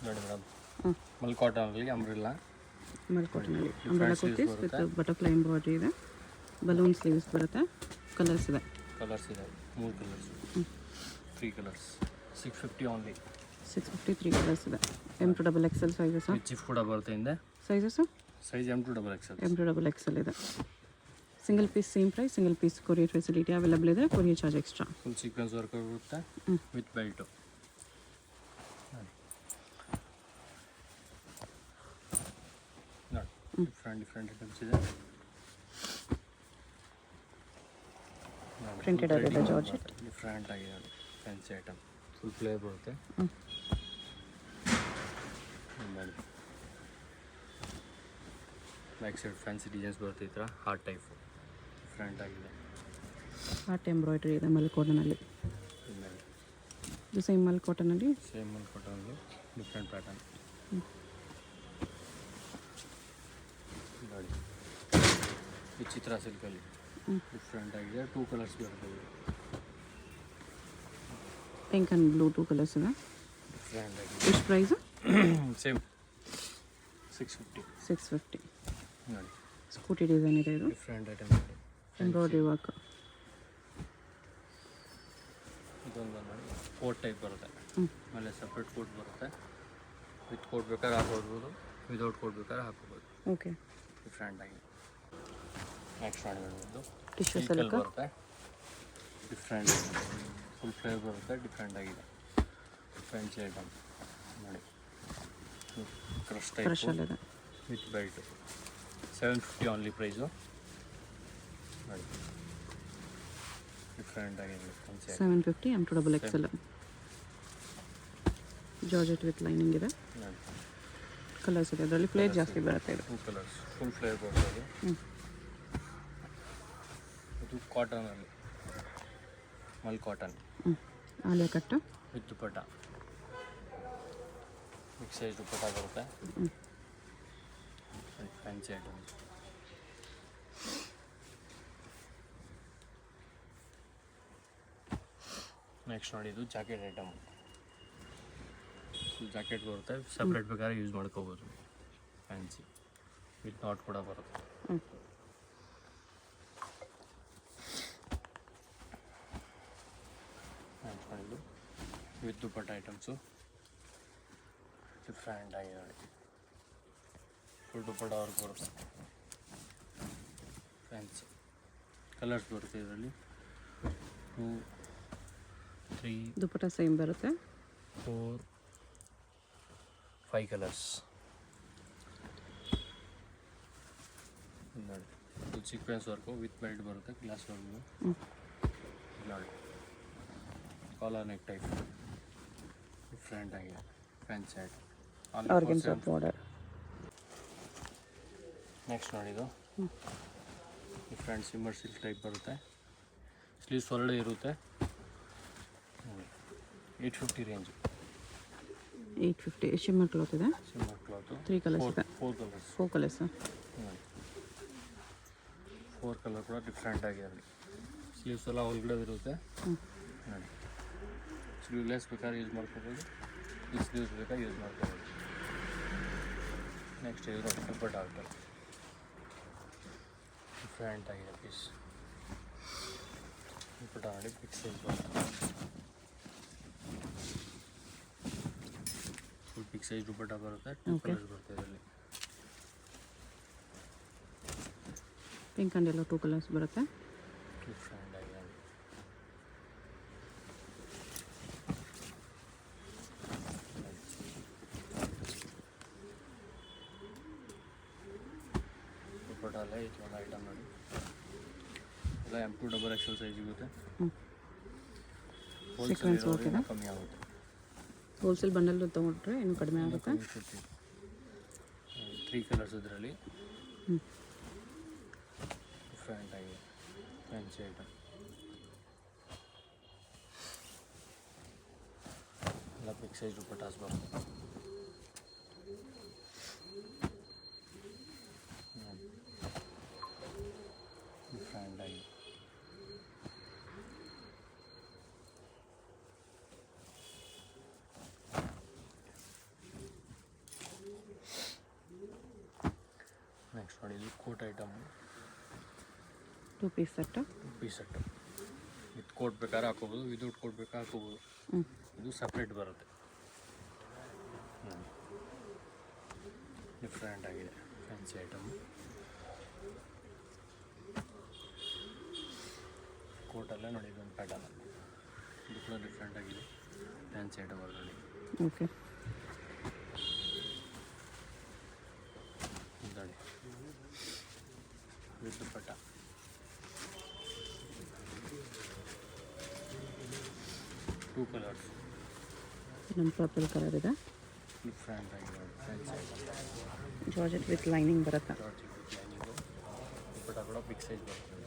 ನೋಡಿ ಮೇಡಮ್, ಮಲ್ ಕಾಟನಲ್ಲಿ umbrella kurtis with butterfly embroidery ಇದೆ. ಬಲೂನ್ ಸ್ಲೀವ್ಸ್ ಬರುತ್ತೆ. ಕಲರ್ಸ್ ಇದೆ 3 ಕಲರ್ಸ್, 3 ಕಲರ್ಸ್, 650 ಓನ್ಲಿ. 650 3 ಕಲರ್ಸ್ ಇದೆ. M to XXL sizes. ಚಿಫ್ ಕೂಡ ಬರುತ್ತೆ ಹಿಂದೆ. Sizes size M to XXL. M to XXL ಇದೆ. Single piece same price. Single piece courier facility available ಇದೆ. Courier charge extra. Full sequence work ಬರುತ್ತೆ with belt. ನೋಡಿ different items ಇದೆ. Printed ಆಗಿದೆ ಜಾರ್ಜೆಟ್. ಡಿಫ್ರೆಂಟ್ ಆಗಿದೆ ನೋಡಿ, ಫ್ಯಾನ್ಸಿ ಐಟಮ್. ಫುಲ್ ಫ್ಲೇರ್ ಬರುತ್ತೆ. ನೋಡಿ ಬ್ಯಾಕ್ ಸೈಡ್ ಫ್ಯಾನ್ಸಿ ಡಿಸೈನ್ಸ್ ಬರುತ್ತೆ. ಈ ಥರ ಹಾರ್ಟ್ ಟೈಪು ಡಿಫ್ರೆಂಟ್ ಆಗಿದೆ. ಹಾರ್ಟ್ ಎಂಬ್ರಾಯ್ಡ್ರಿ ಇದೆ ಮಲ್ ಕಾಟನಲ್ಲಿ. ಇದು ಸೇಮ್ ಮಲ್ ಕಾಟನಲ್ಲಿ ಡಿಫ್ರೆಂಟ್ ಪ್ಯಾಟರ್ನ್. ನೋಡಿ ಈ ಚಿತ್ರ ಸಿಲ್ಕಲ್ಲಿ ಡಿಫ್ರೆಂಟ್ ಆಗಿದೆ. 2 ಕಲರ್ಸ್ ಬರುತ್ತೆ. ಪಿಂಕ್ ಆ್ಯಂಡ್ ಬ್ಲೂ 2 ಕಲರ್ಸ್ ಇದೆ. ಡಿಫ್ರೆಂಟ್ ಆಗಿದೆ. ಎಷ್ಟು ಪ್ರೈಸು? ಸೇಮ್ 650. ನೋಡಿ ಸ್ಕೂಟಿ ಡಿಸೈನ್ ಇದೆ. ಇದು ಡಿಫ್ರೆಂಟ್ ಐಟಮ್ ನೋಡಿ, ಎಂಬ್ರಾಯ್ಡ್ರಿ ವರ್ಕ್. ಇದೊಂದು ನೋಡಿ ಕೋಟ್ ಟೈಪ್ ಬರುತ್ತೆ. ಆಮೇಲೆ ಸಪ್ರೇಟ್ ಕೋಟ್ ಬರುತ್ತೆ. ವಿತ್ ಕೋಟ್ ಬೇಕಾದ್ರೆ ಹಾಕೋಬೋದು, ವಿದೌಟ್ ಕೋಟ್ ಬೇಕಾದ್ರೆ ಹಾಕೋಬೋದು. ಓಕೆ, ಡಿಫ್ರೆಂಟ್ ಆಗಿದೆ. ನೆಕ್ಸ್ಟ್ ಮಾಡಿದ್ದು ಟಿಶ್ಯೂ ಸಿಲ್ಕ್ ಬರುತ್ತೆ. ಡಿಫ್ರೆಂಟ್ ಫುಲ್ ಫ್ಲೇವರ್ ಬರುತ್ತೆ. ಡಿಫ್ರೆಂಟ್ ಆಗಿದೆ. ಫ್ರೆಂಚ್ ಐಟಮ್ ನೋಡಿ, crush type with belt. 750 only price. ನೋಡಿ ಡಿಫ್ರೆಂಟ್ ಆಗಿದೆ. 750 M to XXL. Georgette with lining ಇದೆ. ಕಲರ್ಸ್ ಇದೆ. ಅದರಲ್ಲಿ ಫ್ಲೇರ್ ಜಾಸ್ತಿ ಬರುತ್ತೆ. ಇದು 2 ಕಲರ್ಸ್ ಫುಲ್ ಫ್ಲೇರ್ ಬರುತ್ತೆ. ಇದು ಕಾಟನಲ್ಲಿ ಮಲ್ cotton. Alia cut with dupatta. Mix size dupatta ಬರುತ್ತೆ. Fancy item. ನೆಕ್ಸ್ಟ್ ನೋಡಿ, ಇದು ಜಾಕೆಟ್ ಐಟಮ್. ಜಾಕೆಟ್ ಬರುತ್ತೆ. ಸಪ್ರೇಟ್ ಬೇಕಾದ್ರೆ ಯೂಸ್ ಮಾಡ್ಕೋಬೋದು. ಫ್ಯಾನ್ಸಿ ವಿತ್ ನಾಟ್ ಕೂಡ ಬರುತ್ತೆ. ನೆಕ್ಸ್ಟ್ ಮಾಡಿದ್ದು ವಿತ್ ದುಪಟ್ಟ ಐಟಮ್ಸು. ಡಿಫ್ರೆಂಟ್ ಆಗಿದೆ ನೋಡಿ, ಫುಲ್ ದುಪಟ್ಟ ವರ್ಕ್ ಬರುತ್ತೆ. ಫ್ಯಾನ್ಸಿ ಕಲರ್ಸ್ ಬರುತ್ತೆ. ಇದರಲ್ಲಿ 2 3 ದುಪಟ್ಟ ಸೇಮ್ ಬರುತ್ತೆ. 4 5 ಕಲರ್ಸ್ ನೋಡಿ. Full sequence work with belt ಬರುತ್ತೆ. ಗ್ಲಾಸ್ ವರ್ಕು ನೋಡಿ. ಕಾಲರ್ ನೆಕ್ ಟೈಪ್ ಡಿಫ್ರೆಂಟ್ ಆಗಿದೆ. Fancy item. Organza border. Next ನೋಡಿದ್ದು ಡಿಫ್ರೆಂಟ್ ಸಿಮ್ಮರ್ ಸಿಲ್ಕ್ ಟೈಪ್ ಬರುತ್ತೆ. ಸ್ಲೀವ್ಸ್ ಹೊರಡೆ ಇರುತ್ತೆ. 850 ರೇಂಜ್. 850 ಶಿಮ್ಮರ್ ಕ್ಲಾತ್ ಇದೆ. ಶಿಮ್ಮರ್ ಕ್ಲಾತು 3 ಕಲರ್ಸ್ ಇದೆ. 4 ಕಲರ್ಸ್. 4 ಕಲರ್ ಕೂಡ ಡಿಫ್ರೆಂಟ್ ಆಗಿದೆ. ನೋಡಿ ಸ್ಲೀವ್ಸ್ ಎಲ್ಲ ಒಳಗಡೆ ಇರುತ್ತೆ. ನೋಡಿ ಸ್ಲೀವ್ಲೆಸ್ ಬೇಕಾದ್ರೆ ಯೂಸ್ ಮಾಡ್ಕೋಬೋದು, ಈ ಸ್ಲೀವ್ಸ್ ಬೇಕಾದ್ರೆ ಯೂಸ್ ಮಾಡ್ಕೋಬೋದು. ನೆಕ್ಸ್ಟ್ ಇದು ದುಪಟ್ಟ ಆಗ್ತದೆ. ಡಿಫ್ರೆಂಟ್ ಆಗಿದೆ ಪೀಸ್. ದುಪಟ್ಟ ನೋಡಿ ಬಿಗ್ ಸೈಜ್ ಬರುತ್ತೆ. ಫುಲ್ ಬಿಗ್ ಸೈಜ್ ದುಪಟ್ಟ ಬರುತ್ತೆ. 2 ಕಲರ್ಸ್ ಬರುತ್ತೆ ಇದರಲ್ಲಿ. ಪಿಂಕ್ ಆ್ಯಂಡ್ ಎಲ್ಲೋ 2 ಕಲರ್ಸ್ ಬರುತ್ತೆ. ಡಿಫ್ರೆಂಟ್ ಆಗಿದೆ. ದುಪಟ್ಟ ಅಲ್ಲ ಇದೊಂದು ಐಟಮ್ ನೋಡಿ. ಎಲ್ಲ M to XXL ಸೈಜ್ ಸಿಗುತ್ತೆ. ಸೀಕ್ವೆನ್ಸ್ ವರ್ಕ್ ಇದೆ. ಕಮ್ಮಿ ಆಗುತ್ತೆ. ಹೋಲ್ಸೇಲ್ ಬಂಡಲ್ ತೊಗೊಂಡ್ರೆ ಇನ್ನೂ ಕಡಿಮೆ ಆಗುತ್ತೆ. 3 ಕಲರ್ಸ್ ಇದರಲ್ಲಿ. ಡಿಫ್ರೆಂಟ್ ಆಗಿದೆ. ಫ್ಯಾನ್ಸಿ ಐಟಮ್ ಎಲ್ಲ ಬಿಗ್ ಸೈಜ್ ದುಪಟ್ಟಾಸ್ ಬರುತ್ತೆ. ಡಿಫ್ರೆಂಟ್ ಆಗಿದೆ. Item, 2 piece set. Piece set with coat ಬೇಕಾದ್ರೆ ಹಾಕೋಬೋದು, ವಿದೌಟ್ ಕೋಟ್ ಬೇಕಾದ್ರೆ ಹಾಕೋಬೋದು. ಇದು ಸಪ್ರೇಟ್ ಬರುತ್ತೆ. ಡಿಫ್ರೆಂಟ್ ಆಗಿದೆ ಫ್ಯಾನ್ಸಿ ಐಟಮ್. ಕೋಟಲ್ಲೇ ನೋಡಿ ಇದೊಂದು ಪ್ಯಾಟರ್ನ್, ಇದು ಕೂಡ ಡಿಫ್ರೆಂಟ್ ಆಗಿದೆ ಫ್ಯಾನ್ಸಿ ಐಟಮ್ ನೋಡಿ. ಓಕೆ, ನೋಡಿ ವಿತ್ ದುಪ್ಪಟ್ಟ. ಟೂ ಕಲರ್ಸ್, ನಮ್ಮ ಪರ್ಪಲ್ ಕಲರ್ ಇದೆ. ಡಿಫ್ರೆಂಟ್ ಆಗಿದೆ fancy item. Georgette with lining ಬರುತ್ತೆ. ಜಾರ್ಜೆಟ್ ವಿತ್ ಲೈನಿಂಗು, ದುಪ್ಪಟ್ಟ ಕೂಡ ಬಿಗ್ ಸೈಜ್ ಬರ್ತದೆ.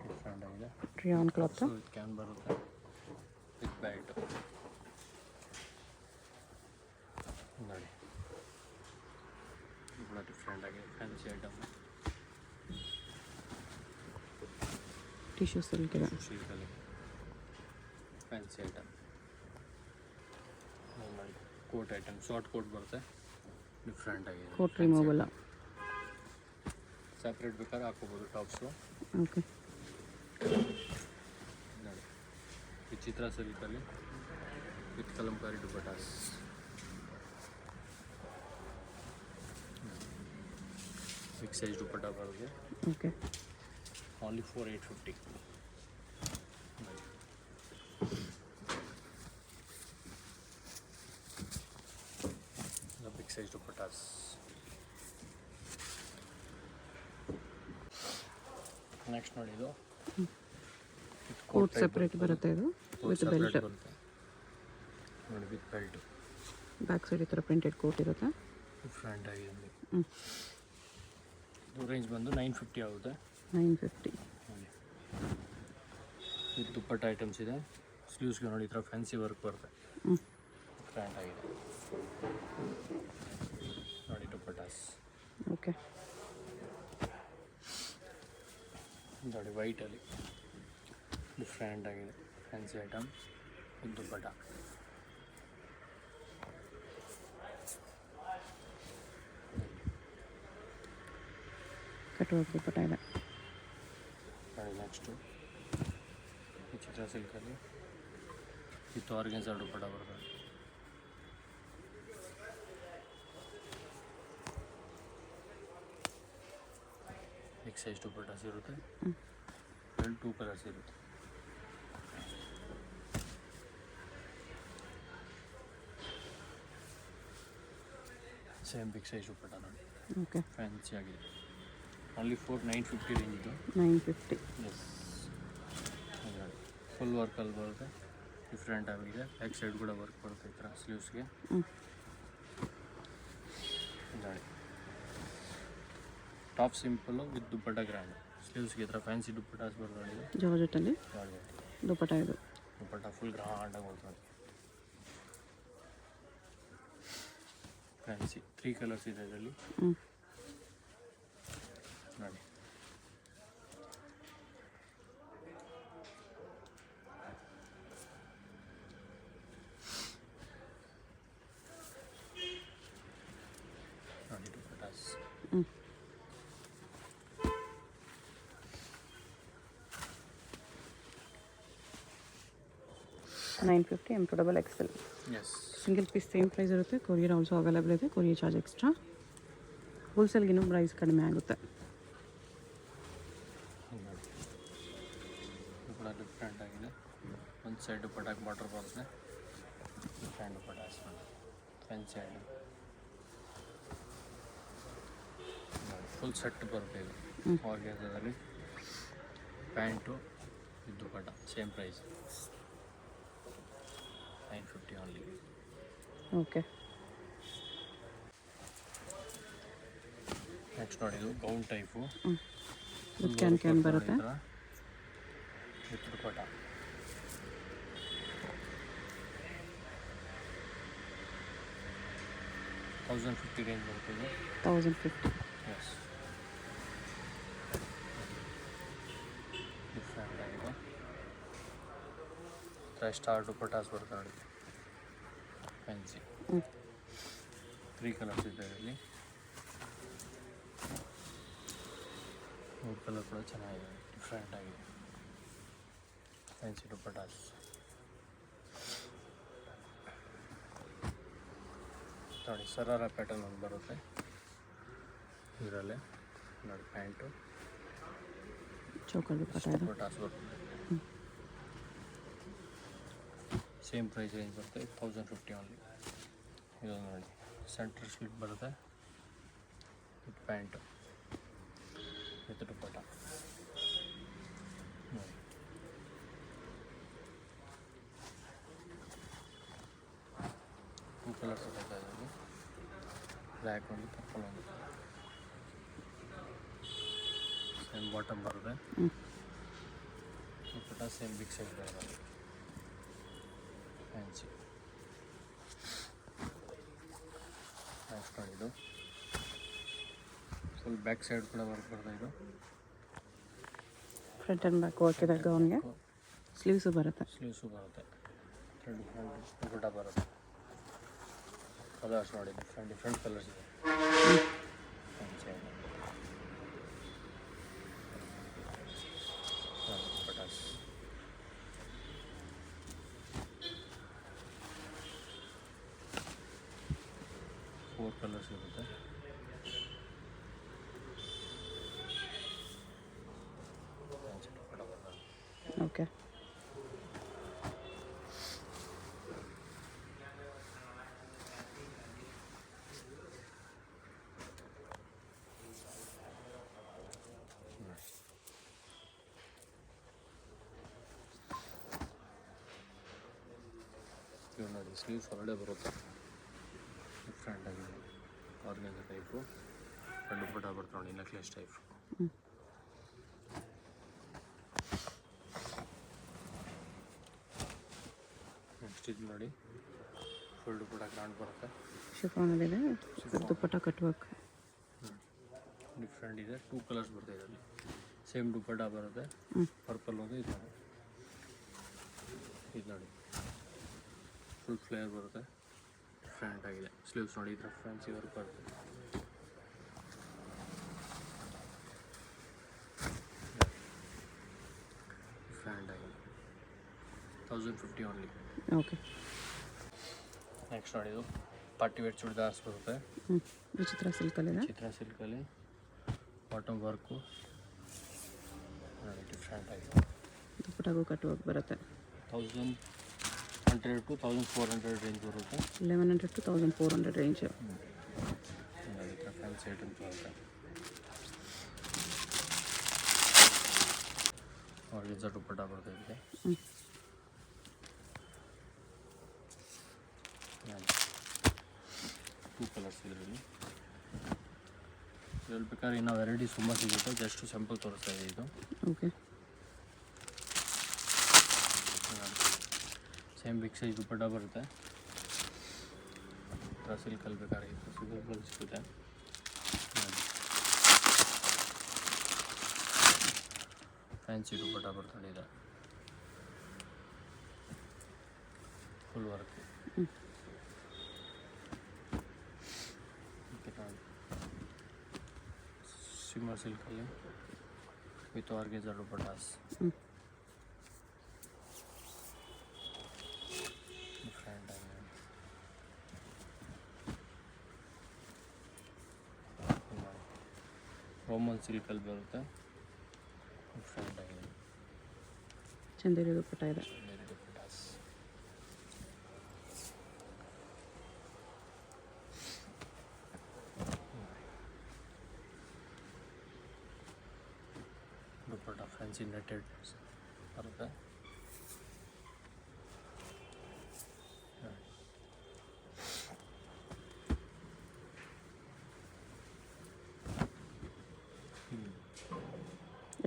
ಡಿಫ್ರೆಂಟ್ ಆಗಿದೆ. Rayon cloth. ವಿತ್ ಕ್ಯಾನ್ ಬರುತ್ತೆ ವಿತ್ ಬ್ಯಾಲ್ಟ್. ನೋಡಿ ಇದು ಕೂಡ ಡಿಫ್ರೆಂಟ್ ಆಗಿದೆ ಫ್ಯಾನ್ಸಿ ಐಟಮ್. ಟಿಶ್ಯೂ ಸಿಲ್ಕ್ ಇದೆ. ಸಿಲ್ಕಲ್ಲಿ ಫ್ಯಾನ್ಸಿ ಐಟಮ್. ನೋಡಿ ಕೋಟ್ ಐಟಮ್, ಶಾರ್ಟ್ ಕೋಟ್ ಬರುತ್ತೆ, ಡಿಫ್ರೆಂಟ್ ಆಗಿದೆ. Coat removal. ಸಪ್ರೇಟ್ ಬೇಕಾದ್ರೆ ಹಾಕೋಬೋದು ಟಾಪ್ಸು. ಓಕೆ, ನೋಡಿ ವಿಚಿತ್ರ ಸಿಲ್ಕಲ್ಲಿ with kalamkari dupattas. Big size dupatta ಬರುತ್ತೆ. Okay, only for 850. Big size dupattas. Next ನೋಡಿ ಇದು ಕೋಟ್ ಸಪ್ರೇಟ್ ಬರುತ್ತೆ. ಇದು ವಿತ್ ಬೆಲ್ಟ್ ಬರುತ್ತೆ ನೋಡಿ, ವಿತ್ ಬೆಲ್ಟ್. ಬ್ಯಾಕ್ ಸೈಡ್ ಈ ಥರ ಪ್ರಿಂಟೆಡ್ ಕೋಟ್ ಇರುತ್ತೆ. ಡಿಫ್ರೆಂಟ್ ಆಗಿದೆ. ಇದು ರೇಂಜ್ ಬಂದು 950 ಆಗುತ್ತೆ. 950. ನೋಡಿ ವಿತ್ ದುಪ್ಪಟ್ಟ ಐಟಮ್ಸ್ ಇದೆ. ಸ್ಲೀವ್ಸ್ಗೆ ನೋಡಿ ಈ ಥರ ಫ್ಯಾನ್ಸಿ ವರ್ಕ್ ಬರುತ್ತೆ, ಡಿಫ್ರೆಂಟ್ ಆಗಿದೆ. ನೋಡಿ ದುಪ್ಪಟಾಸ್. ಓಕೆ, ನೋಡಿ ವೈಟಲ್ಲಿ ಡಿಫ್ರೆಂಟ್ ಆಗಿದೆ fancy item with dupatta. Cut work dupatta ಇದೆ. ನೋಡಿ ನೆಕ್ಸ್ಟು ವಿಚಿತ್ರ ಸಿಲ್ಕಲ್ಲಿ ವಿತ್ ಆರ್ಗೆನ್ಸಾ ದುಪ್ಪಟ್ಟ ಬರ್ತದೆ. ಬಿಗ್ ಸೈಜ್ ದುಪ್ಪಟ್ಟಾಸ್ ಇರುತ್ತೆ. 2 ಕಲರ್ಸ್ ಇರುತ್ತೆ. ಸೇಮ್ ಬಿಗ್ ಸೈಜ್ ದುಪ್ಪಟ್ಟ ನೋಡಿ, ಓಕೆ, ಫ್ಯಾನ್ಸಿ ಆಗಿದೆ. ಓನ್ಲಿ ಫಾರ್ 950 ರೇಂಜ್ ಇದು. 950. ಎಸ್, ಫುಲ್ ವರ್ಕಲ್ಲಿ ಬರುತ್ತೆ, ಡಿಫ್ರೆಂಟ್ ಆಗಿದೆ. ಬ್ಯಾಕ್ ಸೈಡ್ ಕೂಡ ವರ್ಕ್ ಬರುತ್ತೆ ಈ ಥರ ಸ್ಲೀವ್ಸ್ಗೆ. ನೋಡಿ top simple with dupatta grand. ಸ್ಲೀವ್ಸ್ಗೆ ಈ ಥರ ಫ್ಯಾನ್ಸಿ ದುಪ್ಪಟ್ಟಾಸ್ ಬರ್ತದೆ. ಜಾರ್ಜೆಟಲ್ಲಿ ಜಾರ್ಜೆಟ್ ದುಪ್ಪಟ್ಟ ಇದು. ದುಪ್ಪಟ್ಟ ಫುಲ್ ಗ್ರ್ಯಾಂಡಾಗಿ ಬರ್ತದೆ. ಫ್ಯಾನ್ಸಿ 3 ಕಲರ್ಸ್ ಇದೆ ಇದರಲ್ಲಿ. ನೋಡಿ ನೋಡಿ dupattas. 950 M to double XL. Yes, single piece same price ಇರುತ್ತೆ. ಕೊರಿಯರ್ ಆಲ್ಸೋ ಅವೈಲೇಬಲ್ ಇದೆ. Courier charge extra. ಹೋಲ್ಸೇಲ್ಗಿನ್ನೂ ಪ್ರೈಸ್ ಕಡಿಮೆ ಆಗುತ್ತೆ. ನೋಡಿ ಇದು ಕೂಡ ಡಿಫ್ರೆಂಟ್ ಆಗಿದೆ. ಒಂದು ಸೈಡ್ ದುಪ್ಪಟ್ಟಾಗಿ ಬಾರ್ಡರ್ ಬರುತ್ತೆ, different dupattas fancy item. Full set ಬರುತ್ತೆ ಇದು. ಆರ್ಗೆನ್ಸಾದಲ್ಲಿ ಪ್ಯಾಂಟು ಇದು dupatta same price 950 only. Okay, next ನೋಡಿ ಇದು ಗೌನ್ ಟೈಪು ವಿತ್ ಕ್ಯಾನ್ ಬರುತ್ತೆ. ವಿತ್ ದುಪ್ಪಟ್ಟ. $1050 ರೇಂಜ್ ಬರ್ತದೆ. 1050. ಎಸ್, ಡಿಫ್ರೆಂಟ್ ಆಗಿದೆ. ಸ್ಟಾರ್ ದುಪ್ಪಟ್ಟಾಸ್ ಬರ್ತಾವೆ. ಫ್ಯಾನ್ಸಿ ಹ್ಞೂ 3 ಕಲರ್ಸ್ ಇದೆ ಇದರಲ್ಲಿ. 3 ಕಲರ್ ಕೂಡ ಚೆನ್ನಾಗಿದೆ, ಡಿಫ್ರೆಂಟ್ ಆಗಿದೆ. ಫ್ಯಾನ್ಸಿ ದುಪ್ಪಟ್ಟಾಸ್ ನೋಡಿ, ಸರಾರ ಪ್ಯಾಟರ್ನ್ ಒಂದು ಬರುತ್ತೆ ಇದರಲ್ಲೇ ನೋಡಿ. ಪ್ಯಾಂಟು ಚೌಕರ್ ದುಪ್ಪಟ್ಟ ಇದೆ. ದುಪ್ಪಟ್ಟಾಸ್ ಬರುತ್ತೆ. ಸೇಮ್ ಪ್ರೈಸ್ ರೇಂಜ್ ಬರುತ್ತೆ 1050 ಓನ್ಲಿ. ಇದು ನೋಡಿ, ಸೆಂಟ್ರ್ ಸ್ಲಿಟ್ ಬರುತ್ತೆ with pant with dupatta. Two colours ಬರುತ್ತೆ ಇದರಲ್ಲಿ, ಬ್ಲ್ಯಾಕ್ ಒಂದು ಪರ್ಪಲ್ ಒಂದು. ಸೇಮ್ ಬಾಟಮ್ ಬರುತ್ತೆ, ದುಪ್ಪಟ್ಟ ಸೇಮ್ ಬಿಗ್ ಸೈಜ್ ಬರುತ್ತೆ. ಫ್ಯಾನ್ಸಿ ನೆಕ್ಸ್ಟ್ ನೋಡಿ, ಇದು ಫುಲ್ ಬ್ಯಾಕ್ ಸೈಡ್ ಕೂಡ ವರ್ಕ್ ಬರುತ್ತೆ. ಇದು ಫ್ರಂಟ್ ಆ್ಯಂಡ್ ಬ್ಯಾಕ್ ವರ್ಕ್ ಇದೆ ಗೌನ್ಗೆ. ಸ್ಲೀವ್ಸು ಬರುತ್ತೆ. ಸ್ಲೀವ್ಸು ಬರುತ್ತೆ. ಡಿಫ್ರೆಂಟ್ ದುಪ್ಪಟ್ಟ ಬರುತ್ತೆ. ಕಲರ್ಸ್ ನೋಡಿ, ಡಿಫ್ರೆಂಟ್ ಕಲರ್ಸ್ ಇದೆ. ಫ್ಯಾನ್ಸಿ ದುಪ್ಪಟ್ಟಾಸ್. ಫೋರ್ ಕಲರ್ಸ್ ಇರುತ್ತೆ. ಫ್ಯಾನ್ಸಿ ದುಪ್ಪಟ್ಟ ಬರುತ್ತೆ. ಓಕೆ ಇವು ನೋಡಿ, ಸ್ಲೀವ್ಸ್ ಹೊರಗಡೆ ಬರುತ್ತೆ, ಡಿಫ್ರೆಂಟ್ ಆಗಿದೆ. ಆರ್ಗನ್ಸ ಟೈಪು ದುಪ್ಪಟ್ಟ ಬರುತ್ತೆ ನೋಡಿ, ನೆಕ್ಲೆಸ್ ಟೈಪ್. ನೆಕ್ಸ್ಟ್ ಇದು ನೋಡಿ, ಫುಲ್ ದುಪ್ಪಟ್ಟ ಗ್ರಾಂಡ್ ಬರುತ್ತೆ. ಶಿಫಾನಲ್ಲಿದೆ, ದುಪ್ಪಟ್ಟ ಕಟ್ ವರ್ಕ್. ಡಿಫ್ರೆಂಟ್ ಇದೆ. 2 ಕಲರ್ಸ್ ಬರುತ್ತೆ ಇದರಲ್ಲಿ. ಸೇಮ್ ದುಪ್ಪಟ್ಟ ಬರುತ್ತೆ, ಪರ್ಪಲ್ ಒಂದು. ಇದು ನೋಡಿ, ಇದು ನೋಡಿ ಫುಲ್ ಫ್ಲೇಯರ್ ಬರುತ್ತೆ, ಡಿಫ್ರೆಂಟ್ ಆಗಿದೆ. ಸ್ಲೀವ್ಸ್ ನೋಡಿ, ಈ ಥರ ಫ್ಯಾನ್ಸಿ ವರ್ಕ್ ಬರುತ್ತೆ. ಡಿಫ್ರೆಂಟ್ ಆಗಿದೆ, 1050 ಓನ್ಲಿ. ಓಕೆ ನೆಕ್ಸ್ಟ್ ನೋಡಿ, ಇದು ಪಾರ್ಟಿ ವೇರ್ ಚೂಡಿದಾರ್ಸ್ ಬರುತ್ತೆ. ವಿಚಿತ್ರ ಸಿಲ್ಕಲ್ಲಿದೆ. ಚಿತ್ರ ಸಿಲ್ಕಲ್ಲಿ ಬಾಟಮ್ ವರ್ಕು ನೋಡಿ, ಡಿಫ್ರೆಂಟ್ ಆಗಿದೆ. ದುಪ್ಪಟ್ಟಾಗೂ ಕಟ್ ವರ್ಕ್ ಬರುತ್ತೆ. 1100 to 1400 ರೇಂಜ್ ಬರುತ್ತೆ. 1100 to 1400 ರೇಂಜ್. ನೋಡಿ, ಈ ಥರ ಫ್ಯಾನ್ಸಿ ಐಟಮ್ಸ್ ಬರುತ್ತೆ. ಆರ್ಗನ್ಸ ದುಪ್ಪಟ್ಟ ಬರುತ್ತೆ ಇದಕ್ಕೆ. 2 ಕಲರ್ಸ್ ಇದರಲ್ಲಿ. ಇದ್ರಲ್ಲಿ ಬೇಕಾದ್ರೆ ಇನ್ನೂ ವೆರೈಟೀಸ್ ತುಂಬ ಸಿಗುತ್ತೆ, ಜಸ್ಟ್ ಸಿಂಪಲ್ ತೋರಿಸ್ತಾ ಇದೆ ಇದು. Okay same big size dupatta ಬರುತ್ತೆ. ಸಿಲ್ಕಲ್ಲಿ ಬೇಕಾದ್ರೆ ಸಿಲ್ಕಲ್ಲಿ ಸಿಗುತ್ತೆ. ಫ್ಯಾನ್ಸಿ ದುಪ್ಪಟ್ಟ ಬರ್ತದೆ, ಇದೆ ಫುಲ್ ವರ್ಕ್. ಸಿಮ್ಮರ್ ಸಿಲ್ಕಲ್ಲಿ ವಿತ್ ಆರ್ಗನ್ಸ ದುಪ್ಪಟ್ಟಾಸ್. ಡಿಫ್ರೆಂಟ್ ಆಗಿದೆ. ರೋಮನ್ ಸಿಲ್ಕಲ್ಲಿ ಬರುತ್ತೆ, ಡಿಫ್ರೆಂಟ್ ಆಗಿದೆ. ಚಂದೇರಿ ದುಪ್ಪಟ್ಟ ಇದೆ. ದುಪ್ಪಟ್ಟಾಸ್. ದುಪ್ಪಟ್ಟ ಫ್ಯಾನ್ಸಿ ನೆಟೆಡ್ ಬರುತ್ತೆ.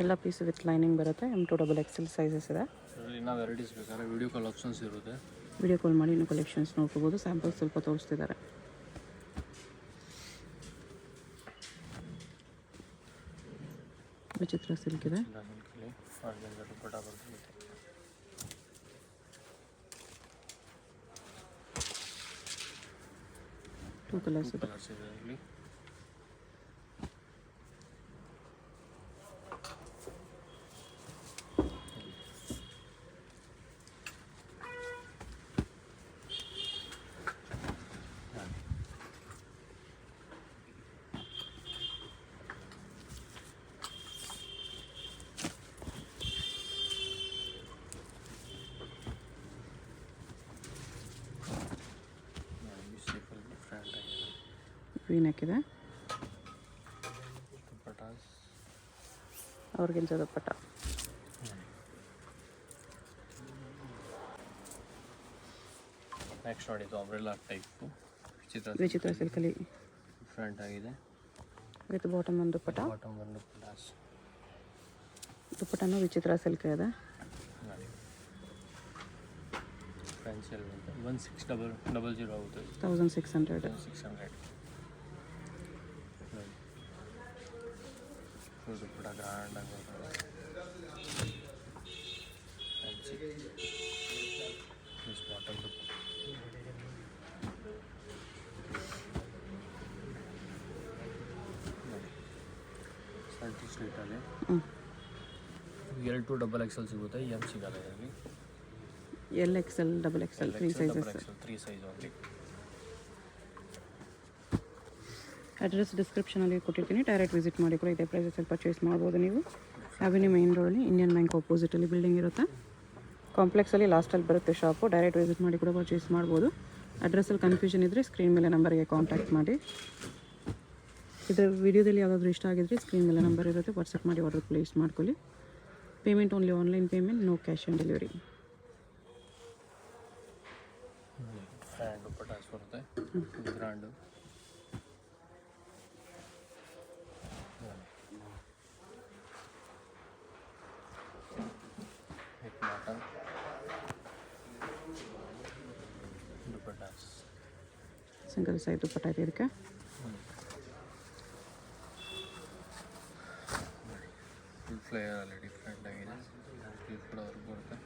ಎಲ್ಲ ಪೀಸ್ ವಿತ್ ಲೈನಿಂಗ್ ಬರುತ್ತೆ. M2 XXL ಸೈಜಸ್ ಇದೆ. ಇದರಲ್ಲಿ ಇನ್ನೂ ವೆರೈಟೀಸ್ ಬೇಕಾದ್ರೆ ವಿಡಿಯೋ ಕಾಲ್ ಆಪ್ಷನ್ಸ್ ಇರುತ್ತೆ. ವಿಡಿಯೋ ಕಾಲ್ ಮಾಡಿ ಇನ್ನೂ ಕಲೆಕ್ಷನ್ಸ್ ನೋಡ್ಕೋಬೋದು. ಸ್ಯಾಂಪಲ್ಸ್ ಸ್ವಲ್ಪ ತೋರಿಸ್ತಿದ್ದಾರೆ. ವಿಚಿತ್ರ ಸಿಲ್ಕ್ ಇದೆ. ಆರ್ಗನ್ಸ ದುಪ್ಪಟ್ಟ ಬರುತ್ತೆ. 2 ಕಲರ್ಸ್ ಇದೆ. ಕಲರ್ಸ್ ಇದೆ ಇಲ್ಲಿ. ವಿ ನೆಕ್ ಇದೆ. ದುಪ್ಪಟ್ಟಾಸ್ ಅವ್ರಿಗಿಂತ ದುಪ್ಪಟ್ಟ. ನೆಕ್ಸ್ಟ್ ನೋಡಿ ಇದು ಅಂಬ್ರೆಲಾ ಟೈಪು ವಿಚಿತ್ರ ಸಿಲ್ಕಲ್ಲಿ ಡಿಫ್ರೆಂಟ್ ಆಗಿದೆ. ವಿತ್ ಬಾಟಮ್ ಒಂದು ದುಪ್ಪಟ್ಟ. ಬಾಟಮ್ ಒಂದು ದುಪ್ಪಟ್ಟಾಸ್. ದುಪ್ಪಟ್ಟನೂ ವಿಚಿತ್ರ ಸಿಲ್ಕ್ ಇದೆ. ನೋಡಿ ಫ್ರೆನ್ಸಲ್ಲಿ ಅಂತ 1600 ಆಗುತ್ತೆ. 1600. 1600. ನೋಡಿ ಫುಲ್ ದುಪ್ಪಟ್ಟ ಗ್ರ್ಯಾಂಡಾಗಿ ಬರ್ತದೆ. Fancy this bottom dupatta. ಸಲ್ಟಿ ಸ್ಟ್ರೀಟಲ್ಲಿ L2 XXL ಸಿಗುತ್ತೆ. ಎಮ್ ಸಿಗಲ್ಲ ಇದರಲ್ಲಿ. LXL, XXL 3 sizes. 3 size only. Address ಡಿಸ್ಕ್ರಿಪ್ಷನಲ್ಲಿ ಕೊಟ್ಟಿರ್ತೀನಿ. ಡೈರೆಕ್ಟ್ ವಿಸಿಟ್ ಮಾಡಿ ಕೂಡ ಇದೇ ಪ್ರೈಸಲ್ಲಿ ಪರ್ಚೇಸ್ ಮಾಡ್ಬೋದು ನೀವು. ಅವೆನ್ಯೂ ಮೇನ್ ರೋಡಲ್ಲಿ ಇಂಡಿಯನ್ ಬ್ಯಾಂಕ್ ಆಪೋಸಿಟಲ್ಲಿ ಬಿಲ್ಡಿಂಗ್ ಇರುತ್ತೆ. ಕಾಂಪ್ಲೆಕ್ಸಲ್ಲಿ ಲಾಸ್ಟಲ್ಲಿ ಬರುತ್ತೆ ಶಾಪು. ಡೈರೆಕ್ಟ್ ವಿಸಿಟ್ ಮಾಡಿ ಕೂಡ ಪರ್ಚೇಸ್ ಮಾಡ್ಬೋದು. ಅಡ್ರೆಸ್ಸಲ್ಲಿ ಕನ್ಫ್ಯೂಷನ್ ಇದ್ದರೆ ಸ್ಕ್ರೀನ್ ಮೇಲೆ ನಂಬರ್ಗೆ ಕಾಂಟ್ಯಾಕ್ಟ್ ಮಾಡಿ. ಇದರ ವಿಡಿಯೋದಲ್ಲಿ ಯಾವುದಾದ್ರೂ ಇಷ್ಟ ಆಗಿದ್ರೆ ಸ್ಕ್ರೀನ್ ಮೇಲೆ ನಂಬರ್ ಇರುತ್ತೆ, ವಾಟ್ಸಪ್ ಮಾಡಿ ಆರ್ಡರ್ ಪ್ಲೇಸ್ ಮಾಡ್ಕೊಳ್ಳಿ. Payment only online payment, no cash on delivery. Grand dupattas ಬರುತ್ತೆ. Grand bottom dupattas. Single size dupatta ಇದೆ ಇದಕ್ಕೆ. ಫುಲ್ ಫ್ಲೇಯರಲ್ಲಿ ಡಿಫ್ರೆಂಟ್ ಆಗಿದೆ. ಫುಲ್ ಫ್ಲವರ್ ಬರುತ್ತೆ.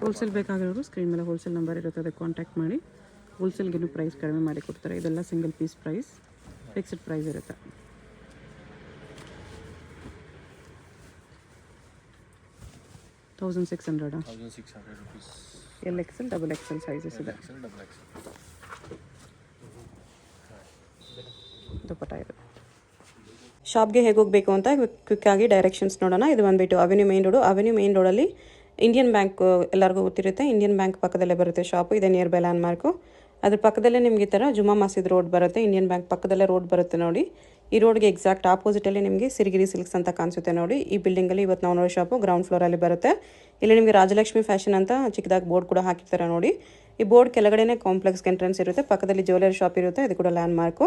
ಹೋಲ್ಸೇಲ್ ಬೇಕಾಗಿರೋರು ಸ್ಕ್ರೀನ್ ಮೇಲೆ ಹೋಲ್ಸೇಲ್ ನಂಬರ್ ಇರುತ್ತೆ, ಅದಕ್ಕೆ ಕಾಂಟ್ಯಾಕ್ಟ್ ಮಾಡಿ. ಹೋಲ್ಸೇಲ್ಗಿನ್ನೂ ಪ್ರೈಸ್ ಕಡಿಮೆ ಮಾಡಿ ಕೊಡ್ತಾರೆ. ಇದೆಲ್ಲ single piece price, fixed price ಇರುತ್ತೆ. $1600. 1600 rupees. LXL, XXL ಸೈಜಸ್ ಇದೆ. XXL. ದುಪ್ಪಟ್ಟ ಇದೆ. ಶಾಪ್ಗೆ ಹೇಗೆ ಹೋಗಬೇಕು ಅಂತ ಕ್ವಿಕ್ಕಾಗಿ ಡೈರೆಕ್ಷನ್ಸ್ ನೋಡೋಣ. ಇದು ಬಂದುಬಿಟ್ಟು avenue main road. Avenue main ರೋಡಲ್ಲಿ ಇಂಡಿಯನ್ ಬ್ಯಾಂಕ್ ಎಲ್ಲರಿಗೂ ಗೊತ್ತಿರುತ್ತೆ. ಇಂಡಿಯನ್ ಬ್ಯಾಂಕ್ ಪಕ್ಕದಲ್ಲೇ ಬರುತ್ತೆ ಶಾಪು. ಇದೆ ನಿಯರ್ ಬೈ ಲ್ಯಾಂಡ್ ಮಾರ್ಕು. ಅದ್ರ ಪಕ್ಕದಲ್ಲೇ ನಿಮಗೆ ಈ ಥರ ಜುಮಾ ಮಸೀದ್ ರೋಡ್ ಬರುತ್ತೆ. ಇಂಡಿಯನ್ ಬ್ಯಾಂಕ್ ಪಕ್ಕದಲ್ಲೇ ರೋಡ್ ಬರುತ್ತೆ ನೋಡಿ. ಈ ರೋಡ್ಗೆ ಎಕ್ಸಾಕ್ಟ್ ಆಪೋಸಿಟಲ್ಲಿ ನಿಮಗೆ ಸಿರಿಗಿರಿ ಸಿಲ್ಕ್ಸ್ ಅಂತ ಕಾಣಿಸುತ್ತೆ ನೋಡಿ. ಈ ಬಿಲ್ಡಿಂಗಲ್ಲಿ ಇವತ್ತು ನಾವು ನೋಡೋ ಶಾಪು ಗ್ರೌಂಡ್ ಫ್ಲೋರಲ್ಲಿ ಬರುತ್ತೆ. ಇಲ್ಲಿ ನಿಮಗೆ ರಾಜಲಕ್ಷ್ಮಿ ಫ್ಯಾಷನ್ ಅಂತ ಚಿಕ್ಕದಾಗಿ ಬೋರ್ಡ್ ಕೂಡ ಹಾಕಿರ್ತಾರೆ ನೋಡಿ. ಈ ಬೋರ್ಡ್ ಕೆಳಗಡೆನೇ ಕಾಂಪ್ಲೆಕ್ಸ್ಗೆ ಎಂಟ್ರೆನ್ಸ್ ಇರುತ್ತೆ. ಪಕ್ಕದಲ್ಲಿ ಜ್ಯುವೆಲರಿ ಶಾಪ್ ಇರುತ್ತೆ, ಇದು ಕೂಡ ಲ್ಯಾಂಡ್ ಮಾರ್ಕು.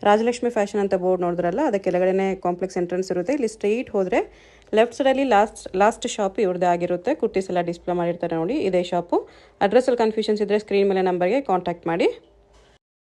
ರಾಜಲಕ್ಷ್ಮಿ ಫ್ಯಾಷನ್ ಅಂತ ಬೋರ್ಡ್ ನೋಡಿದ್ರಲ್ಲ, ಅದಕ್ಕೆ ಕೆಳಗಡೆನೇ ಕಾಂಪ್ಲೆಕ್ಸ್ ಎಂಟ್ರೆನ್ಸ್ ಇರುತ್ತೆ. ಇಲ್ಲಿ ಸ್ಟ್ರೈಟ್ ಹೋದರೆ ಲೆಫ್ಟ್ ಸೈಡಲ್ಲಿ ಲಾಸ್ಟ್ ಶಾಪ್ ಇವ್ರದ್ದೇ ಆಗಿರುತ್ತೆ. ಕುರ್ತೀಸ್ ಎಲ್ಲ ಡಿಸ್ಪ್ಲೇ ಮಾಡಿರ್ತಾರೆ ನೋಡಿ, ಇದೇ ಶಾಪು. ಅಡ್ರೆಸ್ಸಲ್ಲಿ ಕನ್ಫ್ಯೂಷನ್ಸ್ ಇದ್ದರೆ ಸ್ಕ್ರೀನ್ ಮೇಲೆ ನಂಬರ್ಗೆ ಕಾಂಟ್ಯಾಕ್ಟ್ ಮಾಡಿ.